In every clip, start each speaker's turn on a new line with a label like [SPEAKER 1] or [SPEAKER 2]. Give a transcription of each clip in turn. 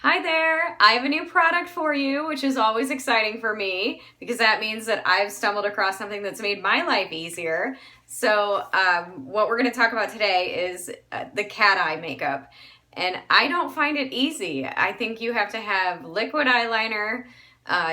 [SPEAKER 1] Hi there! I have a new product for you, which is always exciting for me because that means that I've stumbled across something that's made my life easier. So what we're going to talk about today is the cat eye makeup. And I don't find it easy. I think you have to have liquid eyeliner,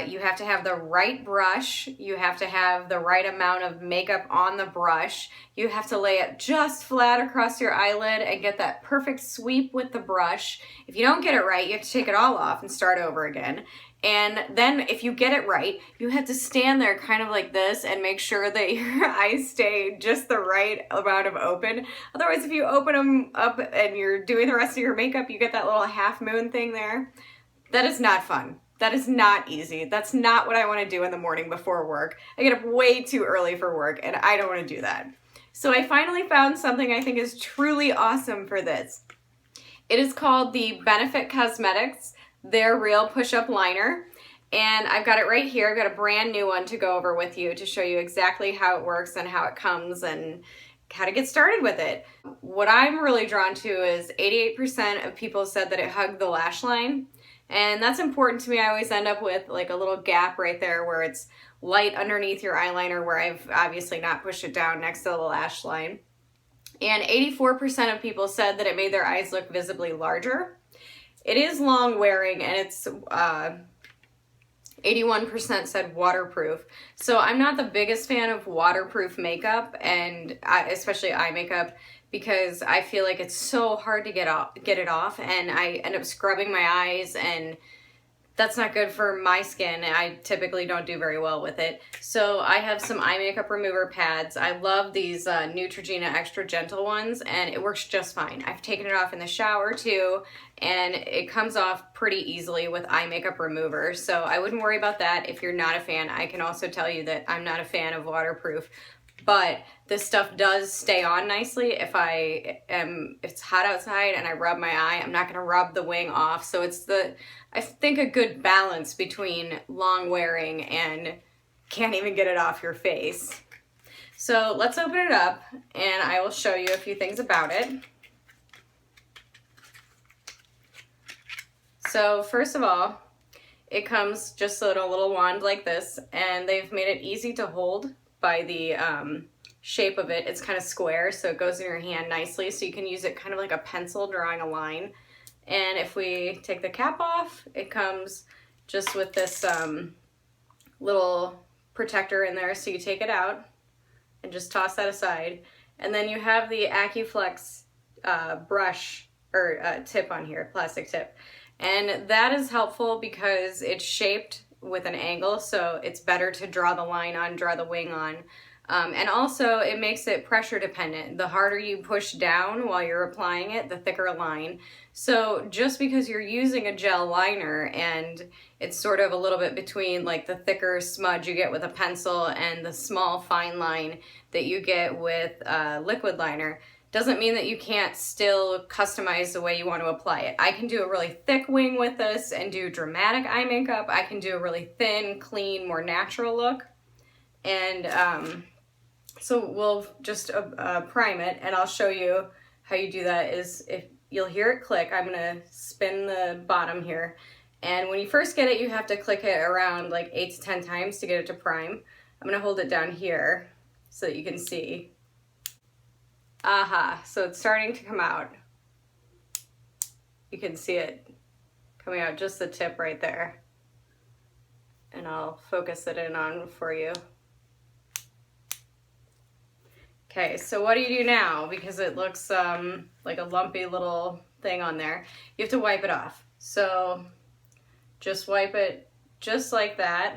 [SPEAKER 1] you have to have the right brush, you have to have the right amount of makeup on the brush, you have to lay it just flat across your eyelid and get that perfect sweep with the brush. If you don't get it right, you have to take it all off and start over again. And then if you get it right, you have to stand there kind of like this and make sure that your eyes stay just the right amount of open. Otherwise, if you open them up and you're doing the rest of your makeup, you get that little half moon thing there. That is not fun. That is not easy. That's not what I want to do in the morning before work. I get up way too early for work and I don't want to do that. So I finally found something I think is truly awesome for this. It is called the Benefit Cosmetics They're Real Push-Up Liner. And I've got it right here. I've got a brand new one to go over with you to show you exactly how it works and how it comes and how to get started with it. What I'm really drawn to is 88% of people said that it hugged the lash line. And that's important to me. I always end up with like a little gap right there where it's light underneath your eyeliner where I've obviously not pushed it down next to the lash line. And 84% of people said that it made their eyes look visibly larger. It is long wearing and it's 81% said waterproof. So I'm not the biggest fan of waterproof makeup and especially eye makeup because I feel like it's so hard to get it off and I end up scrubbing my eyes and that's not good for my skin. I typically don't do very well with it. So I have some eye makeup remover pads. I love these Neutrogena Extra Gentle ones and it works just fine. I've taken it off in the shower too and it comes off pretty easily with eye makeup remover. So I wouldn't worry about that if you're not a fan. I can also tell you that I'm not a fan of waterproof. But this stuff does stay on nicely if it's hot outside and I rub my eye. I'm not going to rub the wing off. So it's I think a good balance between long wearing and can't even get it off your face. So let's open it up and I will show you a few things about it. So first of all, it comes just in a little wand like this and they've made it easy to hold by the shape of it. It's kind of square, so it goes in your hand nicely, so you can use it kind of like a pencil drawing a line. And if we take the cap off, it comes just with this little protector in there, so you take it out and just toss that aside. And then you have the AccuFlex brush or tip on here, plastic tip. And that is helpful because it's shaped with an angle, so it's better to draw the line on, draw the wing on. And also it makes it pressure dependent. The harder you push down while you're applying it, the thicker line. So just because you're using a gel liner and it's sort of a little bit between like the thicker smudge you get with a pencil and the small fine line that you get with liquid liner, doesn't mean that you can't still customize the way you want to apply it. I can do a really thick wing with this and do dramatic eye makeup. I can do a really thin, clean, more natural look. And so we'll just prime it and I'll show you how you do that. Is if you'll hear it click, I'm gonna spin the bottom here. And when you first get it, you have to click it around like 8 to 10 times to get it to prime. I'm gonna hold it down here so that you can see. Aha, so it's starting to come out. You can see it coming out, just the tip right there. And I'll focus it in on for you. Okay, so what do you do now? Because it looks like a lumpy little thing on there. You have to wipe it off. So just wipe it just like that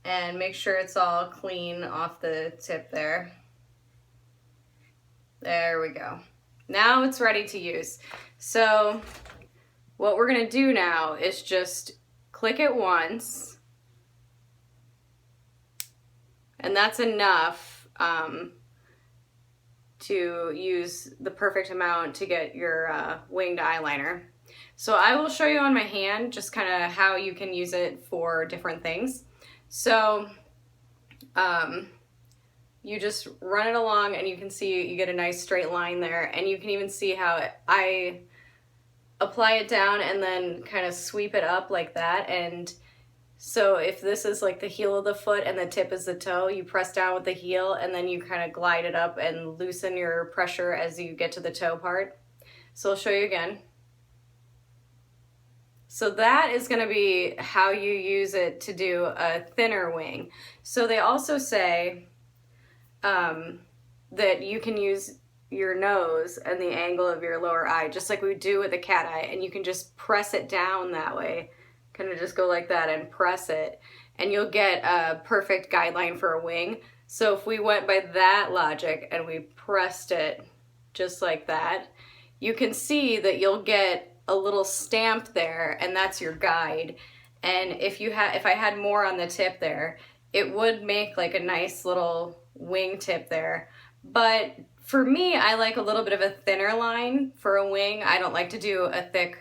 [SPEAKER 1] and make sure it's all clean off the tip there. There we go. Now it's ready to use. So what we're gonna do now is just click it once, and that's enough to use the perfect amount to get your winged eyeliner. So I will show you on my hand just kind of how you can use it for different things. So you just run it along and you can see you get a nice straight line there, and you can even see how apply it down and then kind of sweep it up like that. And so if this is like the heel of the foot and the tip is the toe, you press down with the heel and then you kind of glide it up and loosen your pressure as you get to the toe part. So I'll show you again. So that is going to be how you use it to do a thinner wing. So they also say that you can use your nose and the angle of your lower eye, just like we do with the cat eye, and you can just press it down that way. Kind of just go like that and press it, and you'll get a perfect guideline for a wing. So if we went by that logic and we pressed it just like that, you can see that you'll get a little stamp there, and that's your guide. And if I had more on the tip there, it would make like a nice little wing tip there. But for me, I like a little bit of a thinner line for a wing. I don't like to do a thick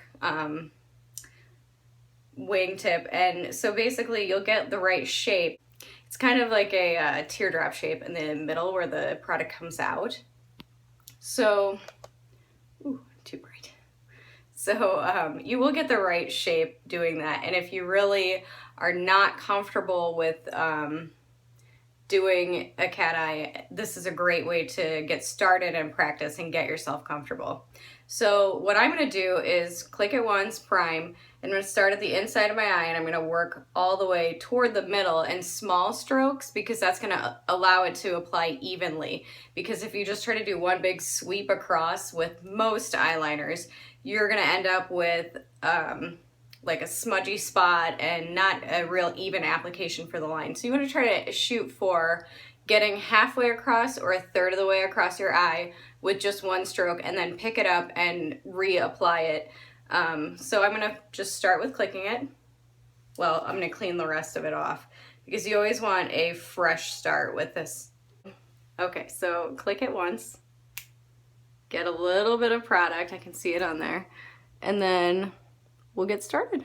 [SPEAKER 1] wing tip. And so basically you'll get the right shape. It's kind of like a teardrop shape in the middle where the product comes out. So, ooh, too bright. So you will get the right shape doing that. And if you really are not comfortable with doing a cat eye, this is a great way to get started and practice and get yourself comfortable. So what I'm going to do is click it once, prime, and I'm going to start at the inside of my eye, and I'm going to work all the way toward the middle in small strokes, because that's going to allow it to apply evenly. Because if you just try to do one big sweep across with most eyeliners, you're going to end up with like a smudgy spot and not a real even application for the line. So you want to try to shoot for getting halfway across or a third of the way across your eye with just one stroke, and then pick it up and reapply it. So I'm going to just start with clicking it. Well, I'm going to clean the rest of it off, because you always want a fresh start with this. Okay, so click it once, get a little bit of product, I can see it on there, and then we'll get started.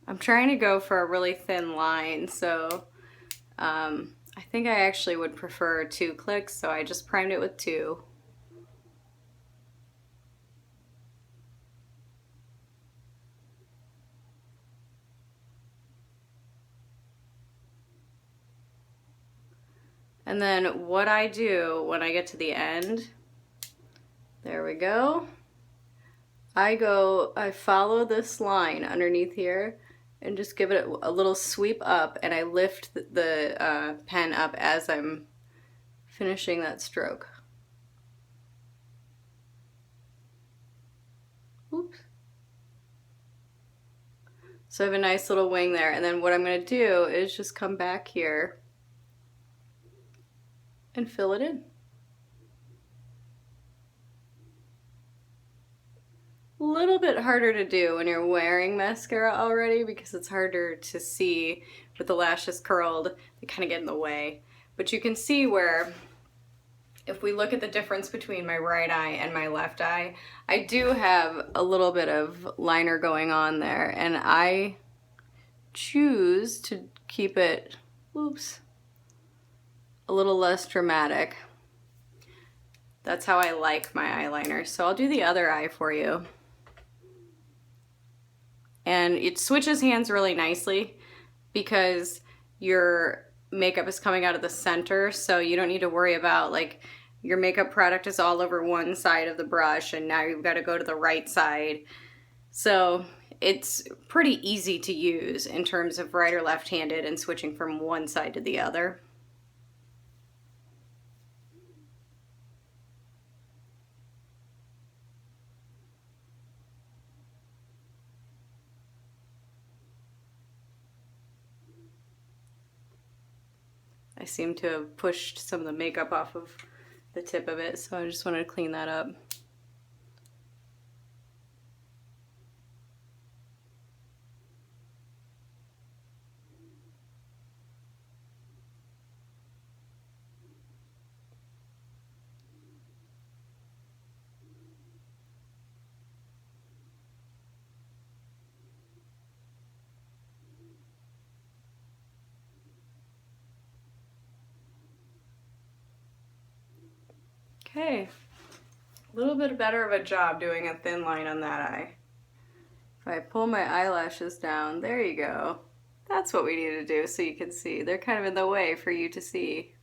[SPEAKER 1] I'm trying to go for a really thin line, so I think I actually would prefer 2 clicks, so I just primed it with 2. And then what I do when I get to the end, there we go, I follow this line underneath here and just give it a little sweep up, and I lift the pen up as I'm finishing that stroke. Oops. So I have a nice little wing there, and then what I'm going to do is just come back here and fill it in. A little bit harder to do when you're wearing mascara already, because it's harder to see with the lashes curled. They kind of get in the way. But you can see where, if we look at the difference between my right eye and my left eye, I do have a little bit of liner going on there, and I choose to keep it, oops, a little less dramatic. That's how I like my eyeliner. So I'll do the other eye for you. And it switches hands really nicely because your makeup is coming out of the center, so you don't need to worry about like your makeup product is all over one side of the brush and now you've got to go to the right side. So it's pretty easy to use in terms of right or left-handed and switching from one side to the other. I seem to have pushed some of the makeup off of the tip of it, so I just wanted to clean that up. Okay, a little bit better of a job doing a thin line on that eye. If I pull my eyelashes down, there you go. That's what we need to do so you can see. They're kind of in the way for you to see.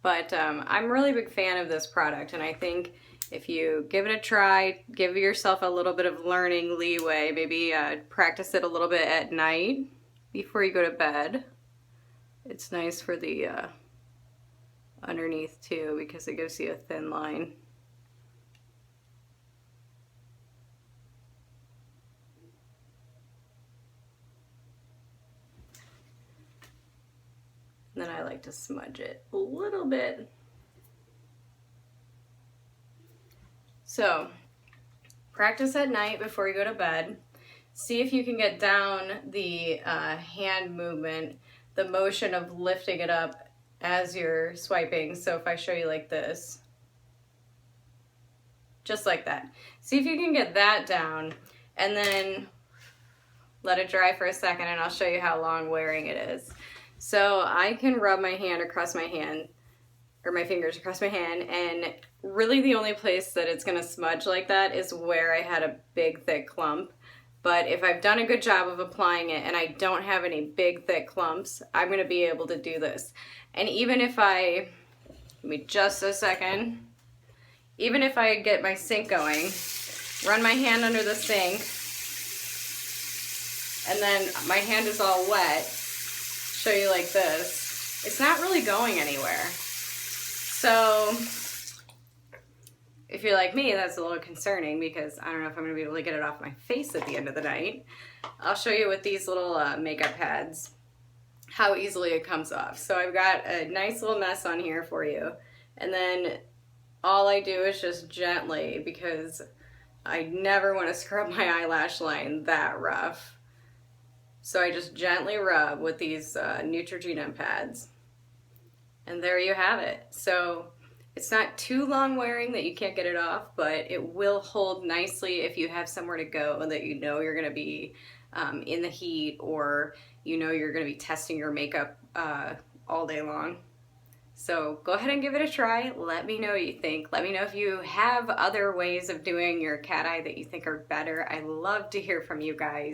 [SPEAKER 1] But I'm a really big fan of this product, and I think if you give it a try, give yourself a little bit of learning leeway, maybe practice it a little bit at night before you go to bed. It's nice for the underneath too because it gives you a thin line. Then I like to smudge it a little bit. So, practice at night before you go to bed. See if you can get down the hand movement, the motion of lifting it up as you're swiping. So if I show you like this, just like that. See if you can get that down, and then let it dry for a second, and I'll show you how long wearing it is. So I can rub my hand across my hand, or my fingers across my hand, and really the only place that it's gonna smudge like that is where I had a big thick clump. But if I've done a good job of applying it and I don't have any big thick clumps, I'm gonna be able to do this. And even if give me just a second, even if I get my sink going, run my hand under the sink, and then my hand is all wet, show you like this, it's not really going anywhere. So if you're like me, that's a little concerning because I don't know if I'm gonna be able to get it off my face at the end of the night. I'll show you with these little makeup pads how easily it comes off. So I've got a nice little mess on here for you, and then all I do is just gently, because I never want to scrub my eyelash line that rough. So I just gently rub with these Neutrogena pads. And there you have it. So it's not too long wearing that you can't get it off, but it will hold nicely if you have somewhere to go and that you know you're going to be in the heat, or you know you're going to be testing your makeup all day long. So go ahead and give it a try. Let me know what you think. Let me know if you have other ways of doing your cat eye that you think are better. I love to hear from you guys.